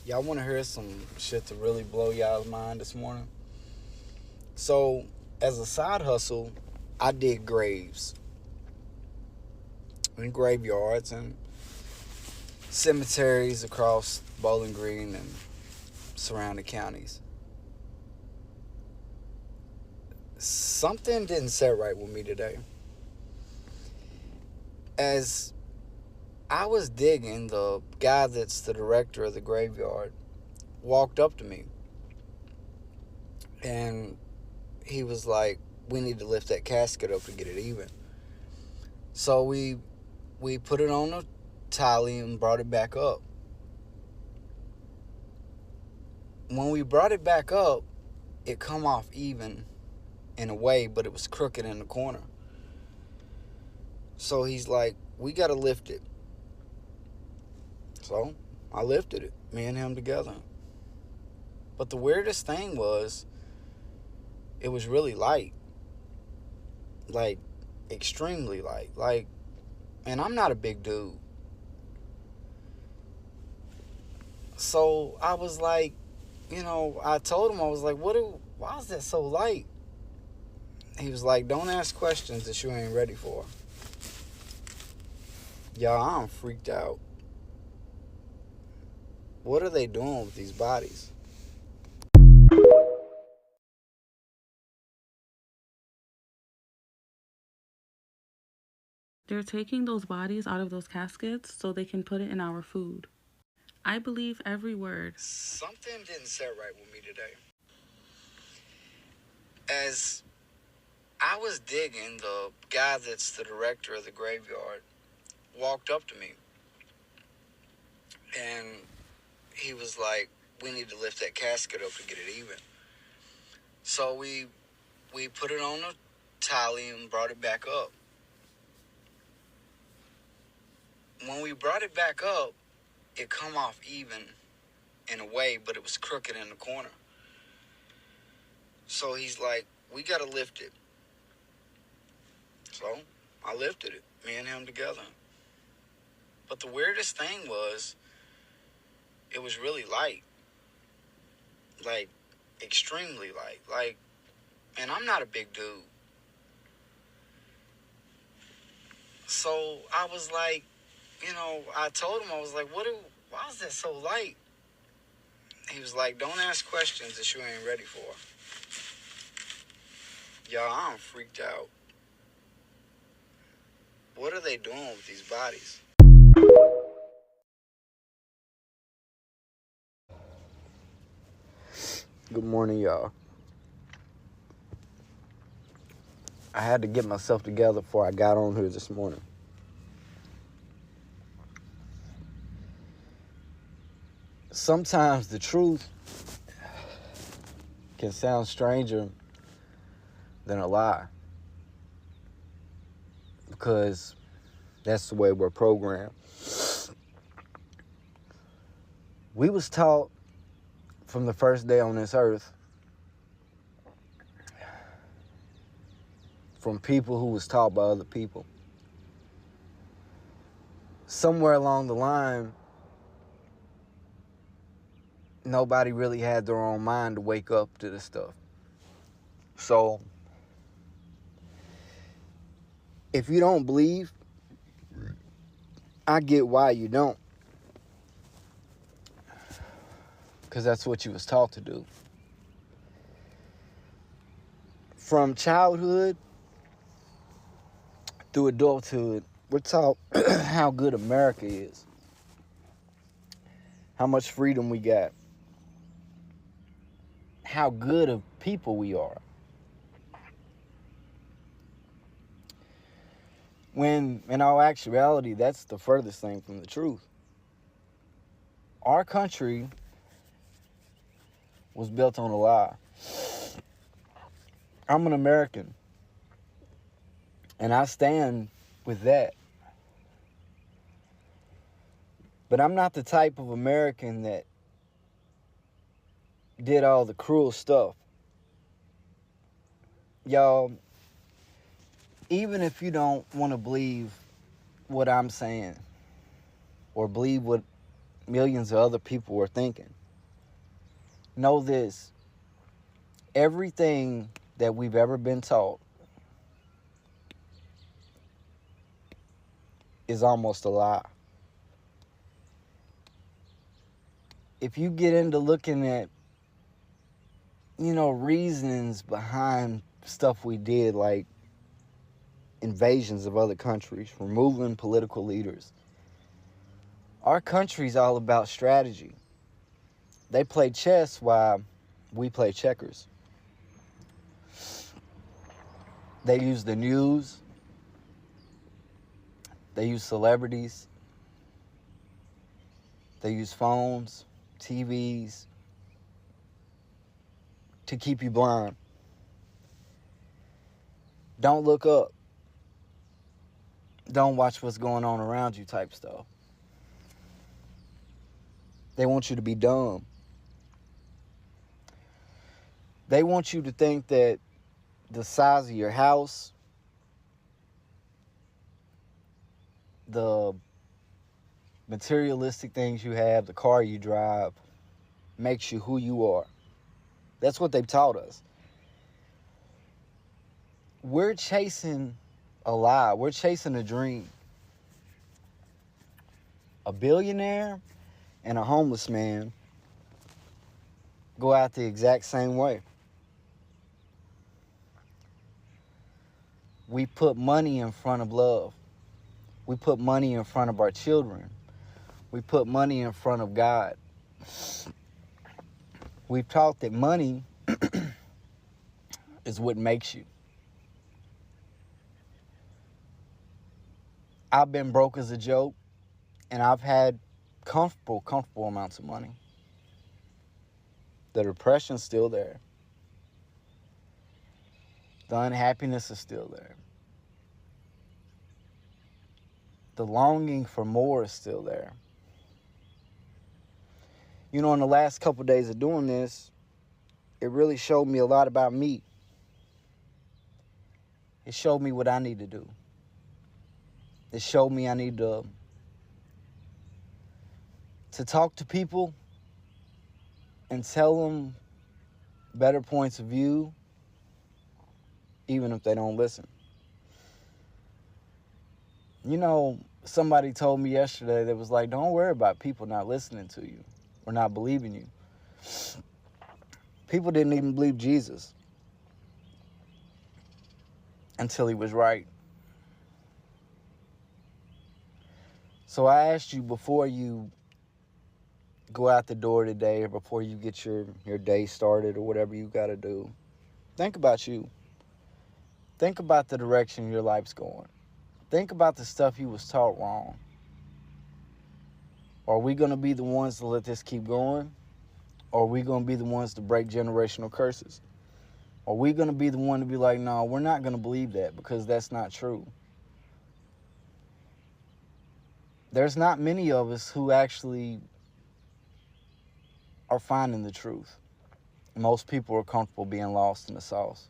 Y'all want to hear some shit to really blow y'all's mind this morning? So, as a side hustle, I did graves and graveyards and cemeteries across Bowling Green and surrounding counties. Something didn't set right with me today. As I was digging, the guy that's the director of the graveyard walked up to me and he was like, "We need to lift that casket up to get it even." So we put it on a tally and brought it back up. When we brought it back up, it come off even in a way, but it was crooked in the corner. So he's like, "We got to lift it." So I lifted it, me and him together. But the weirdest thing was, it was really light. Like, extremely light. Like, and I'm not a big dude. So I was like, I told him, I was like, why is that so light? He was like, "Don't ask questions that you ain't ready for." Y'all, I'm freaked out. What are they doing with these bodies? They're taking those bodies out of those caskets so they can put it in our food. I believe every word. Something didn't set right with me today. As I was digging, the guy that's the director of the graveyard walked up to me and he was like, "We need to lift that casket up to get it even." So we put it on a tally and brought it back up. When we brought it back up, it come off even in a way, but it was crooked in the corner. So he's like, "We got to lift it." So I lifted it, me and him together. But the weirdest thing was, it was really light. Like, extremely light. Like, and I'm not a big dude. So I was like, I told him, I was like, why is that so light? He was like, "Don't ask questions that you ain't ready for." Y'all, I'm freaked out. What are they doing with these bodies? Good morning, y'all. I had to get myself together before I got on here this morning. Sometimes the truth can sound stranger than a lie, because that's the way we're programmed. We was taught from the first day on this earth, from people who was taught by other people. Somewhere along the line, nobody really had their own mind to wake up to this stuff. So, if you don't believe, I get why you don't. Because that's what you was taught to do. From childhood through adulthood, we're taught how good America is, how much freedom we got, how good of people we are. When, in all actuality, that's the furthest thing from the truth. Our country was built on a lie. I'm an American, and I stand with that. But I'm not the type of American that did all the cruel stuff. Y'all, even if you don't want to believe what I'm saying, or believe what millions of other people are thinking. Know this: everything that we've ever been taught is almost a lie. If you get into looking at, reasons behind stuff we did, like invasions of other countries, removing political leaders, our country's all about strategy. They play chess while we play checkers. They use the news. They use celebrities. They use phones, TVs to keep you blind. Don't look up. Don't watch what's going on around you type stuff. They want you to be dumb. They want you to think that the size of your house, the materialistic things you have, the car you drive, makes you who you are. That's what they've taught us. We're chasing a lie. We're chasing a dream. A billionaire and a homeless man go out the exact same way. We put money in front of love. We put money in front of our children. We put money in front of God. We've taught that money is what makes you. I've been broke as a joke, and I've had comfortable amounts of money. The depression's still there. The unhappiness is still there. The longing for more is still there. In the last couple of days of doing this, it really showed me a lot about me. It showed me what I need to do. It showed me I need to talk to people and tell them better points of view, even if they don't listen. Somebody told me yesterday that was like, don't worry about people not listening to you or not believing you. People didn't even believe Jesus until he was right. So I asked you, before you go out the door today, or before you get your day started or whatever you got to do, think about you. Think about the direction your life's going. Think about the stuff you was taught wrong. Are we going to be the ones to let this keep going? Or are we going to be the ones to break generational curses? Are we going to be the one to be like, no, we're not going to believe that because that's not true? There's not many of us who actually are finding the truth. Most people are comfortable being lost in the sauce.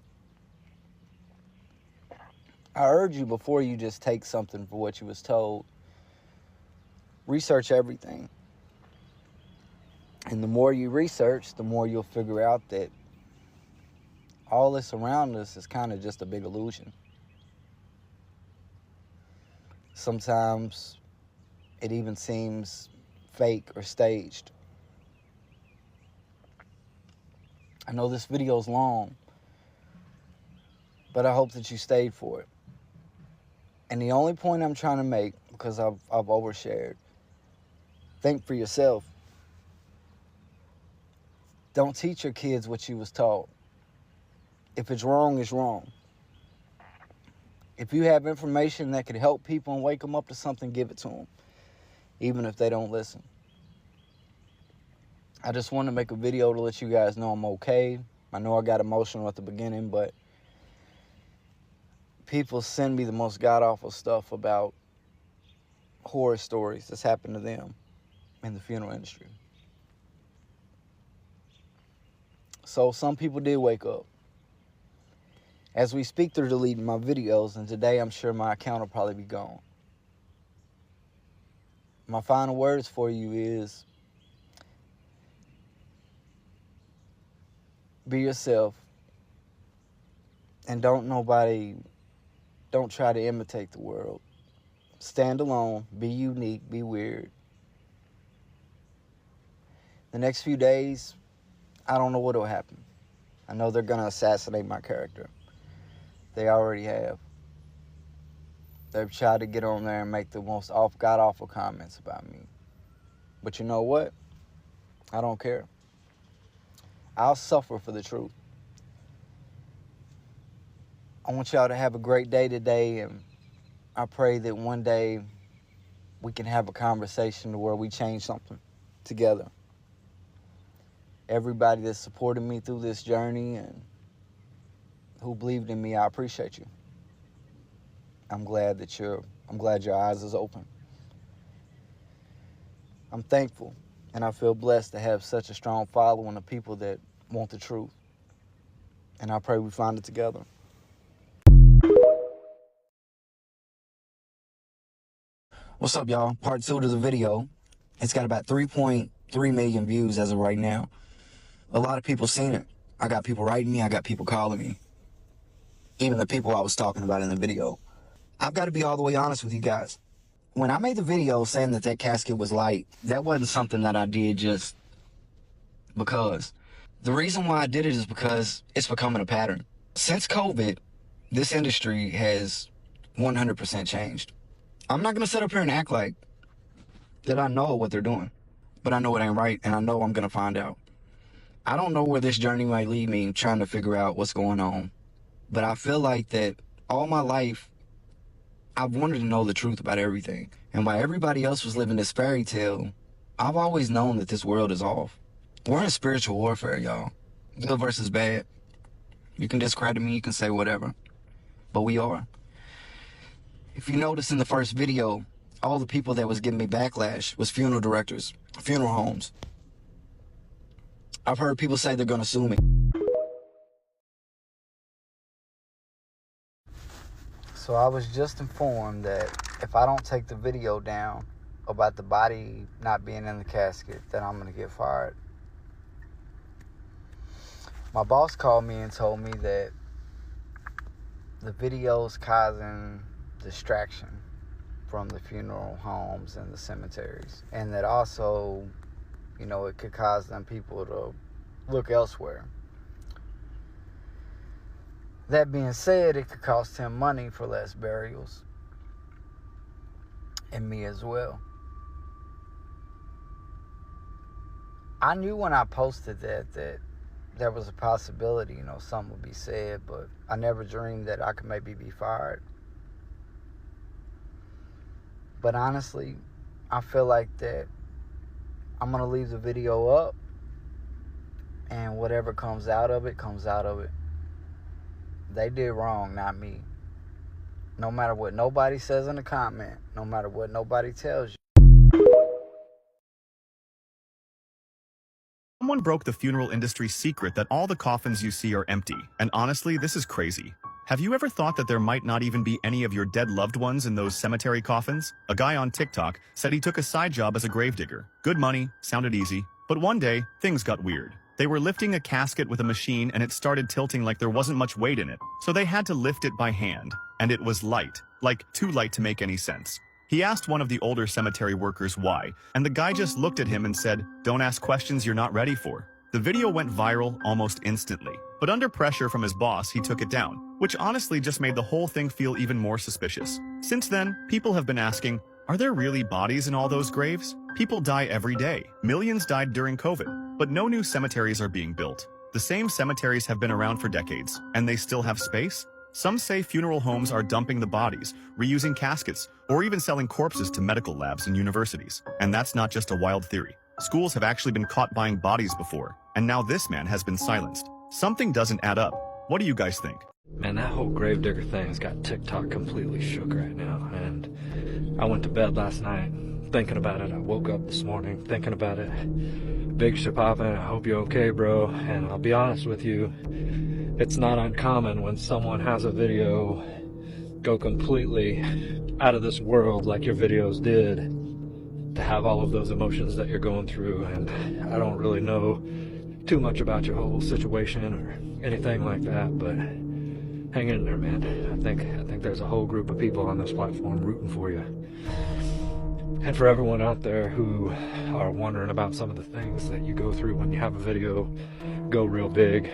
I urge you, before you just take something for what you was told, research everything. And the more you research, the more you'll figure out that all this around us is kind of just a big illusion. Sometimes it even seems fake or staged. I know this video's long, but I hope that you stayed for it. And the only point I'm trying to make, because I've overshared, think for yourself. Don't teach your kids what you was taught. If it's wrong, it's wrong. If you have information that could help people and wake them up to something, give it to them, even if they don't listen. I just want to make a video to let you guys know I'm okay. I know I got emotional at the beginning, but people send me the most god-awful stuff about horror stories that's happened to them in the funeral industry. So some people did wake up. As we speak, they're deleting my videos, and today I'm sure my account will probably be gone. My final words for you is be yourself, and don't try to imitate the world. Stand alone, be unique, be weird. The next few days, I don't know what will happen. I know they're going to assassinate my character. They already have. They've tried to get on there and make the most god-awful comments about me. But you know what? I don't care. I'll suffer for the truth. I want y'all to have a great day today, and I pray that one day we can have a conversation where we change something together. Everybody that supported me through this journey and who believed in me, I appreciate you. I'm glad your eyes is open. I'm thankful, and I feel blessed to have such a strong following of people that want the truth. And I pray we find it together. What's up, y'all? Part 2 to the video. It's got about 3.3 million views as of right now. A lot of people seen it. I got people writing me. I got people calling me. Even the people I was talking about in the video. I've got to be all the way honest with you guys. When I made the video saying that casket was light, that wasn't something that I did just because. The reason why I did it is because it's becoming a pattern. Since COVID, this industry has 100% changed. I'm not going to sit up here and act like that I know what they're doing. But I know it ain't right, and I know I'm going to find out. I don't know where this journey might lead me trying to figure out what's going on. But I feel like that all my life, I've wanted to know the truth about everything. And while everybody else was living this fairy tale, I've always known that this world is off. We're in spiritual warfare, y'all. Good versus bad. You can discredit me, you can say whatever. But we are. If you notice in the first video, all the people that was giving me backlash was funeral directors, funeral homes. I've heard people say they're gonna sue me. So I was just informed that if I don't take the video down about the body not being in the casket, then I'm gonna get fired. My boss called me and told me that the video's causing distraction from the funeral homes and the cemeteries, and that also, you know, it could cause them people to look elsewhere. That being said, it could cost him money for less burials, and me as well. I knew when I posted that there was a possibility, you know, something would be said, but I never dreamed that I could maybe be fired. But honestly, I feel like that I'm going to leave the video up, and whatever comes out of it, comes out of it. They did wrong, not me. No matter what nobody says in the comment, no matter what nobody tells you. Someone broke the funeral industry's secret that all the coffins you see are empty. And honestly, this is crazy. Have you ever thought that there might not even be any of your dead loved ones in those cemetery coffins? A guy on TikTok said he took a side job as a gravedigger. Good money, sounded easy. But one day, things got weird. They were lifting a casket with a machine and it started tilting like there wasn't much weight in it. So they had to lift it by hand. And it was light. Like, too light to make any sense. He asked one of the older cemetery workers why, and the guy just looked at him and said, "Don't ask questions you're not ready for." The video went viral almost instantly, but under pressure from his boss, he took it down, which honestly just made the whole thing feel even more suspicious. Since then, people have been asking, are there really bodies in all those graves? People die every day. Millions died during COVID, but no new cemeteries are being built. The same cemeteries have been around for decades, and they still have space? Some say funeral homes are dumping the bodies, reusing caskets, or even selling corpses to medical labs and universities. And that's not just a wild theory. Schools have actually been caught buying bodies before, and now this man has been silenced. Something doesn't add up. What do you guys think? Man, that whole gravedigger thing has got TikTok completely shook right now, and I went to bed last night thinking about it. I woke up this morning thinking about it. Big shit poppin', I hope you're okay, bro, and I'll be honest with you, it's not uncommon when someone has a video go completely out of this world like your videos did. to have all of those emotions that you're going through, and I don't really know too much about your whole situation or anything like that, but hang in there, man. I think there's a whole group of people on this platform rooting for you. And for everyone out there who are wondering about some of the things that you go through when you have a video go real big,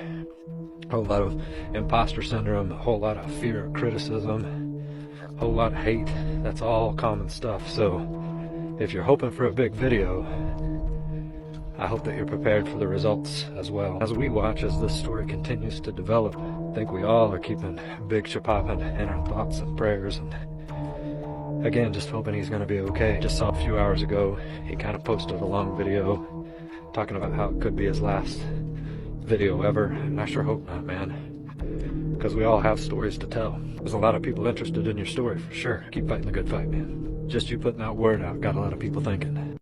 a whole lot of imposter syndrome, a whole lot of fear of criticism, a whole lot of hate, that's all common stuff. So if you're hoping for a big video, I hope that you're prepared for the results as well. As we watch as this story continues to develop, I think we all are keeping Big Chapapa in our thoughts and prayers, and again, just hoping he's going to be okay. Just saw a few hours ago, he kind of posted a long video talking about how it could be his last video ever, and I sure hope not, man, because we all have stories to tell. There's a lot of people interested in your story for sure. Keep fighting the good fight, man. Just you putting that word out got a lot of people thinking.